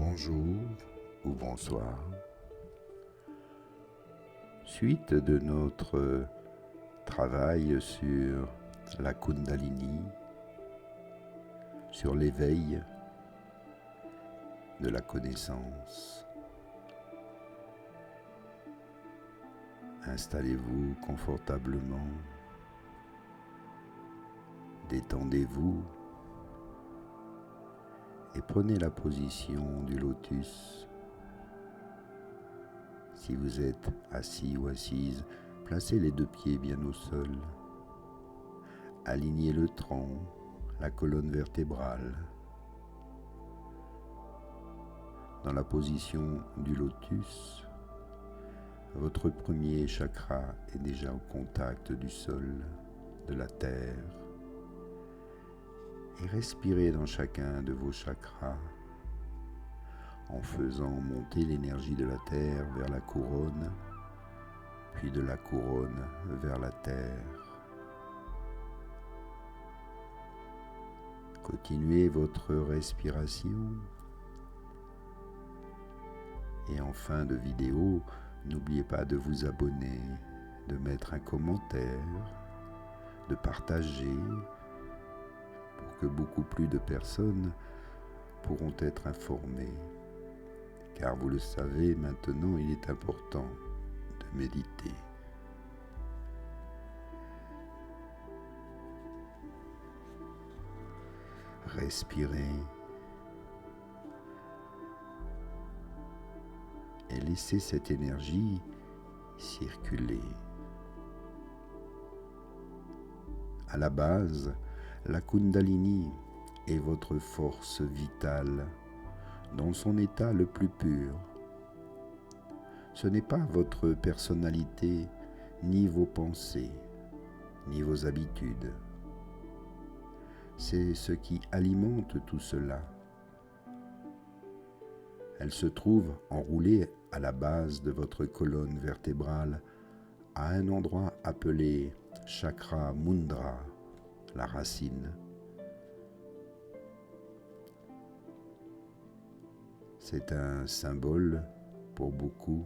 bonjour ou bonsoir. Suite de notre travail sur la Kundalini, sur l'éveil de la connaissance. Installez-vous confortablement, détendez-vous et prenez la position du lotus. Si vous êtes assis ou assise, placez les deux pieds bien au sol. Alignez le tronc, la colonne vertébrale. Dans la position du lotus, votre premier chakra est déjà au contact du sol, de la terre. Et respirez dans chacun de vos chakras en faisant monter l'énergie de la terre vers la couronne, puis de la couronne vers la terre. Continuez votre respiration. Et en fin de vidéo, n'oubliez pas de vous abonner, de mettre un commentaire, de partager pour que beaucoup plus de personnes pourront être informées. Car vous le savez, maintenant, il est important de méditer. Respirez et laissez cette énergie circuler. À la base, la Kundalini est votre force vitale dans son état le plus pur. Ce n'est pas votre personnalité, ni vos pensées, ni vos habitudes. C'est ce qui alimente tout cela. Elle se trouve enroulée à la base de votre colonne vertébrale à un endroit appelé chakra mudra, la racine. C'est un symbole pour beaucoup.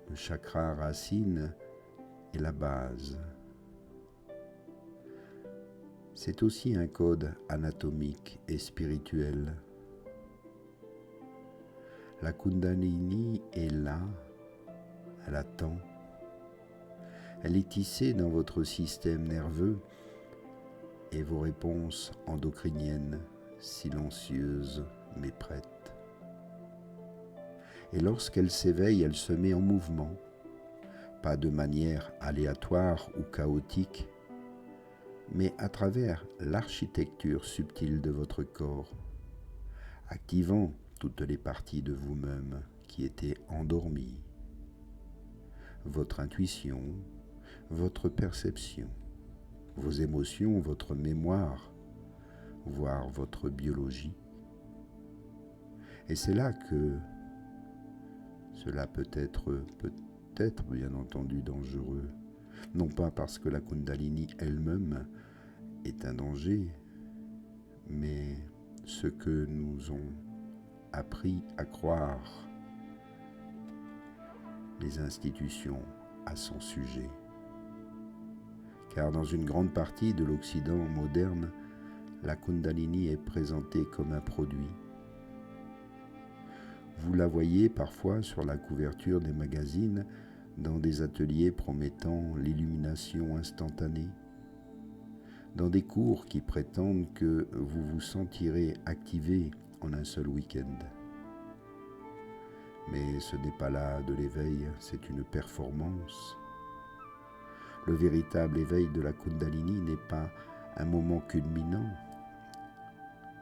Le chakra racine est la base. C'est aussi un code anatomique et spirituel. La Kundalini est là, elle attend. Elle est tissée dans votre système nerveux et vos réponses endocriniennes, silencieuses mais prêtes. Et lorsqu'elle s'éveille, elle se met en mouvement, pas de manière aléatoire ou chaotique, mais à travers l'architecture subtile de votre corps, activant toutes les parties de vous-même qui étaient endormies. Votre intuition, votre perception, vos émotions, votre mémoire, voire votre biologie. Et c'est là que cela peut être bien entendu dangereux, non pas parce que la Kundalini elle-même est un danger, mais ce que nous ont appris à croire les institutions à son sujet. Car dans une grande partie de l'Occident moderne, la Kundalini est présentée comme un produit. Vous la voyez parfois sur la couverture des magazines, dans des ateliers promettant l'illumination instantanée, dans des cours qui prétendent que vous vous sentirez activé en un seul week-end. Mais ce n'est pas là de l'éveil, c'est une performance. Le véritable éveil de la Kundalini n'est pas un moment culminant,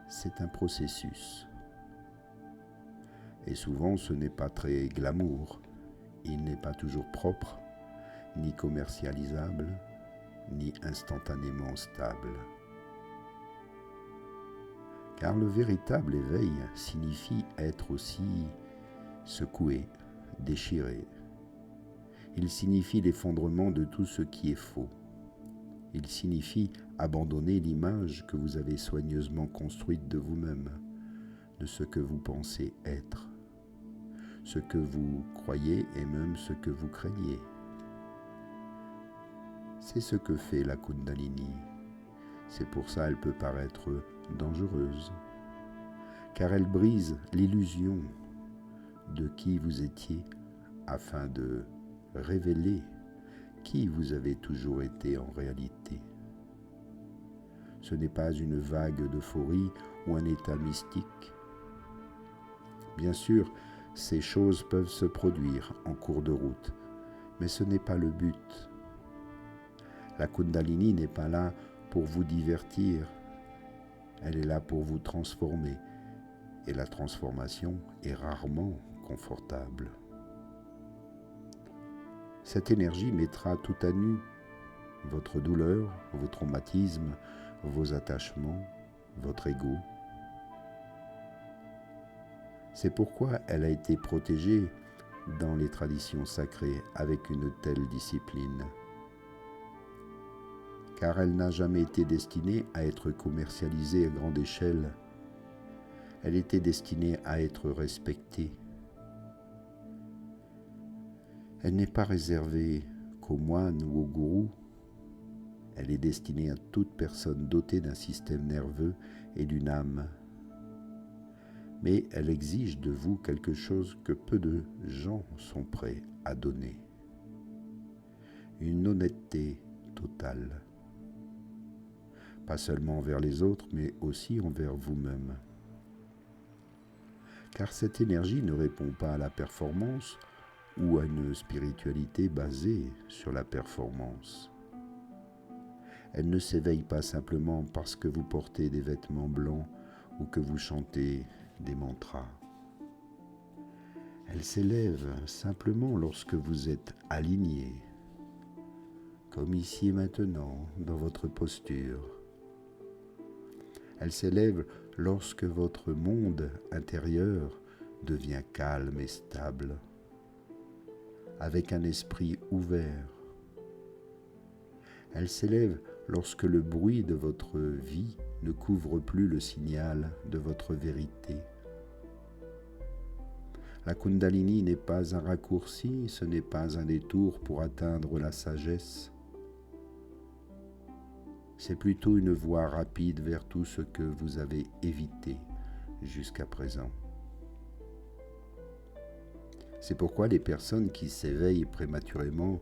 c'est un processus. Et souvent ce n'est pas très glamour, il n'est pas toujours propre, ni commercialisable, ni instantanément stable. Car le véritable éveil signifie être aussi secoué, déchiré. Il signifie l'effondrement de tout ce qui est faux. Il signifie abandonner l'image que vous avez soigneusement construite de vous-même, de ce que vous pensez être, ce que vous croyez et même ce que vous craignez. C'est ce que fait la Kundalini. C'est pour ça qu'elle peut paraître dangereuse, car elle brise l'illusion de qui vous étiez afin de révéler qui vous avez toujours été en réalité. Ce n'est pas une vague d'euphorie ou un état mystique. Bien sûr, ces choses peuvent se produire en cours de route, mais ce n'est pas le but. La Kundalini n'est pas là pour vous divertir, elle est là pour vous transformer, et la transformation est rarement confortable. Cette énergie mettra tout à nu votre douleur, vos traumatismes, vos attachements, votre ego. C'est pourquoi elle a été protégée dans les traditions sacrées avec une telle discipline. Car elle n'a jamais été destinée à être commercialisée à grande échelle. Elle était destinée à être respectée. Elle n'est pas réservée qu'aux moines ou aux gourous. Elle est destinée à toute personne dotée d'un système nerveux et d'une âme. Mais elle exige de vous quelque chose que peu de gens sont prêts à donner. Une honnêteté totale. Pas seulement envers les autres, mais aussi envers vous-même. Car cette énergie ne répond pas à la performance ou à une spiritualité basée sur la performance. Elle ne s'éveille pas simplement parce que vous portez des vêtements blancs ou que vous chantez des mantras. Elle s'élève simplement lorsque vous êtes aligné, comme ici et maintenant dans votre posture. Elle s'élève lorsque votre monde intérieur devient calme et stable, avec un esprit ouvert. Elle s'élève lorsque le bruit de votre vie ne couvre plus le signal de votre vérité. La Kundalini n'est pas un raccourci, ce n'est pas un détour pour atteindre la sagesse. C'est plutôt une voie rapide vers tout ce que vous avez évité jusqu'à présent. C'est pourquoi les personnes qui s'éveillent prématurément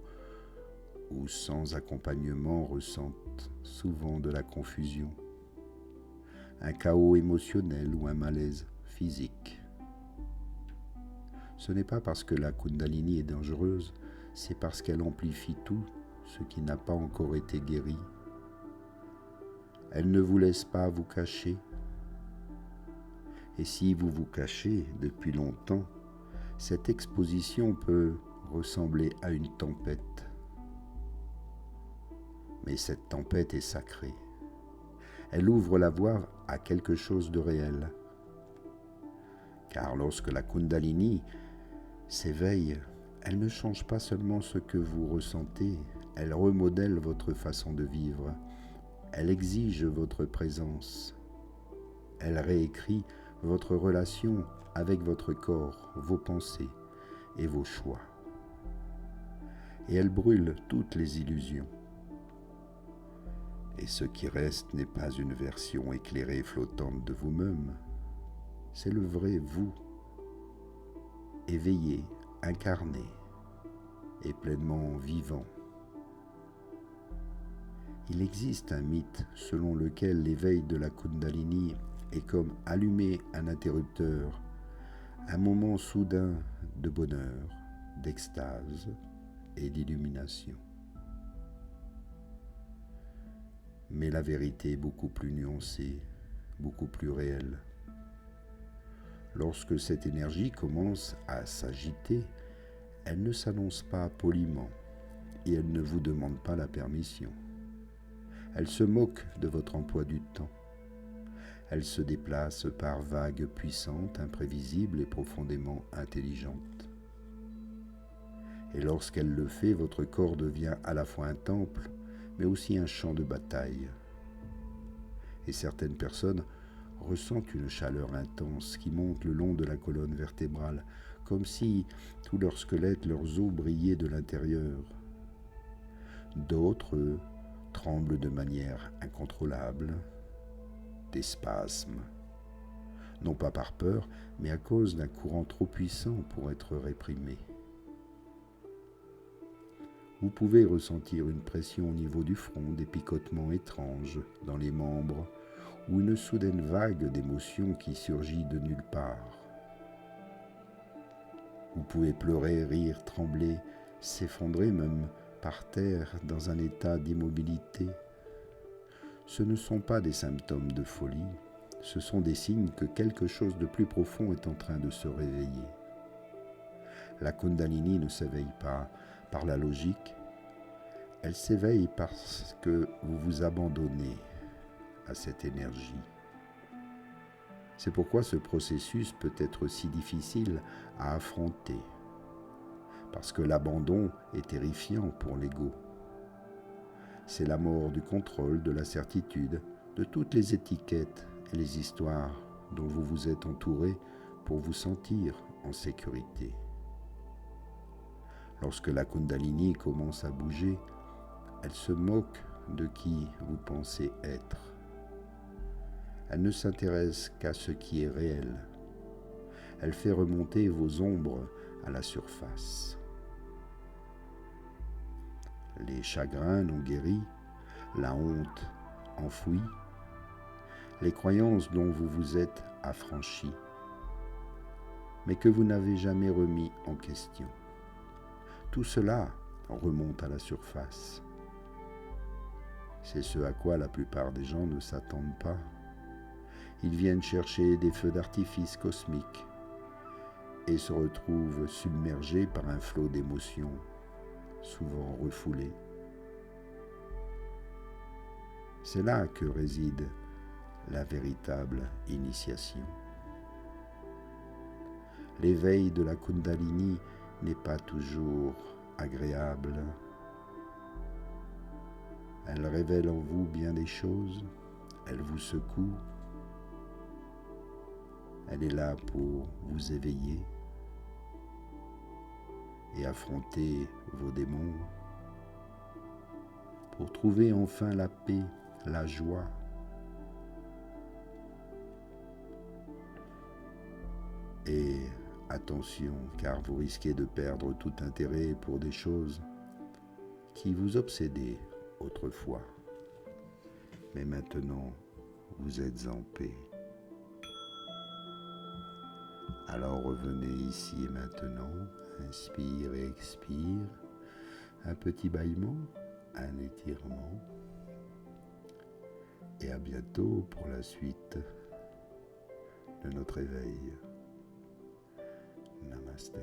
ou sans accompagnement ressentent souvent de la confusion, un chaos émotionnel ou un malaise physique. Ce n'est pas parce que la Kundalini est dangereuse, c'est parce qu'elle amplifie tout ce qui n'a pas encore été guéri. Elle ne vous laisse pas vous cacher. Et si vous vous cachez depuis longtemps, cette exposition peut ressembler à une tempête. Mais cette tempête est sacrée. Elle ouvre la voie à quelque chose de réel. Car lorsque la Kundalini s'éveille, elle ne change pas seulement ce que vous ressentez, elle remodèle votre façon de vivre. Elle exige votre présence. Elle réécrit votre relation avec votre corps, vos pensées et vos choix. Et elle brûle toutes les illusions. Et ce qui reste n'est pas une version éclairée et flottante de vous-même, c'est le vrai vous, éveillé, incarné et pleinement vivant. Il existe un mythe selon lequel l'éveil de la Kundalini est comme allumer un interrupteur, un moment soudain de bonheur, d'extase et d'illumination. Mais la vérité est beaucoup plus nuancée, beaucoup plus réelle. Lorsque cette énergie commence à s'agiter, elle ne s'annonce pas poliment et elle ne vous demande pas la permission. Elle se moque de votre emploi du temps. Elle se déplace par vagues puissantes, imprévisibles et profondément intelligentes. Et lorsqu'elle le fait, votre corps devient à la fois un temple, mais aussi un champ de bataille. Et certaines personnes ressentent une chaleur intense qui monte le long de la colonne vertébrale, comme si tout leur squelette, leurs os brillaient de l'intérieur. D'autres, eux, tremblent de manière incontrôlable, des spasmes, non pas par peur, mais à cause d'un courant trop puissant pour être réprimé. Vous pouvez ressentir une pression au niveau du front, des picotements étranges dans les membres ou une soudaine vague d'émotion qui surgit de nulle part. Vous pouvez pleurer, rire, trembler, s'effondrer même par terre dans un état d'immobilité. Ce ne sont pas des symptômes de folie, ce sont des signes que quelque chose de plus profond est en train de se réveiller. La Kundalini ne s'éveille pas par la logique, elle s'éveille parce que vous vous abandonnez à cette énergie. C'est pourquoi ce processus peut être si difficile à affronter, parce que l'abandon est terrifiant pour l'ego. C'est la mort du contrôle, de la certitude, de toutes les étiquettes et les histoires dont vous vous êtes entouré pour vous sentir en sécurité. Lorsque la Kundalini commence à bouger, elle se moque de qui vous pensez être. Elle ne s'intéresse qu'à ce qui est réel. Elle fait remonter vos ombres à la surface. Les chagrins non guéris, la honte enfouie, les croyances dont vous vous êtes affranchi, mais que vous n'avez jamais remis en question. Tout cela remonte à la surface. C'est ce à quoi la plupart des gens ne s'attendent pas. Ils viennent chercher des feux d'artifice cosmiques et se retrouvent submergés par un flot d'émotions, souvent refoulées. C'est là que réside la véritable initiation. L'éveil de la Kundalini n'est pas toujours agréable. Elle révèle en vous bien des choses, elle vous secoue, elle est là pour vous éveiller et affronter vos démons, pour trouver enfin la paix, la joie. Et attention, car vous risquez de perdre tout intérêt pour des choses qui vous obsédaient autrefois. Mais maintenant, vous êtes en paix. Alors revenez ici et maintenant, inspire et expire, un petit bâillement, un étirement, et à bientôt pour la suite de notre éveil. Namaste.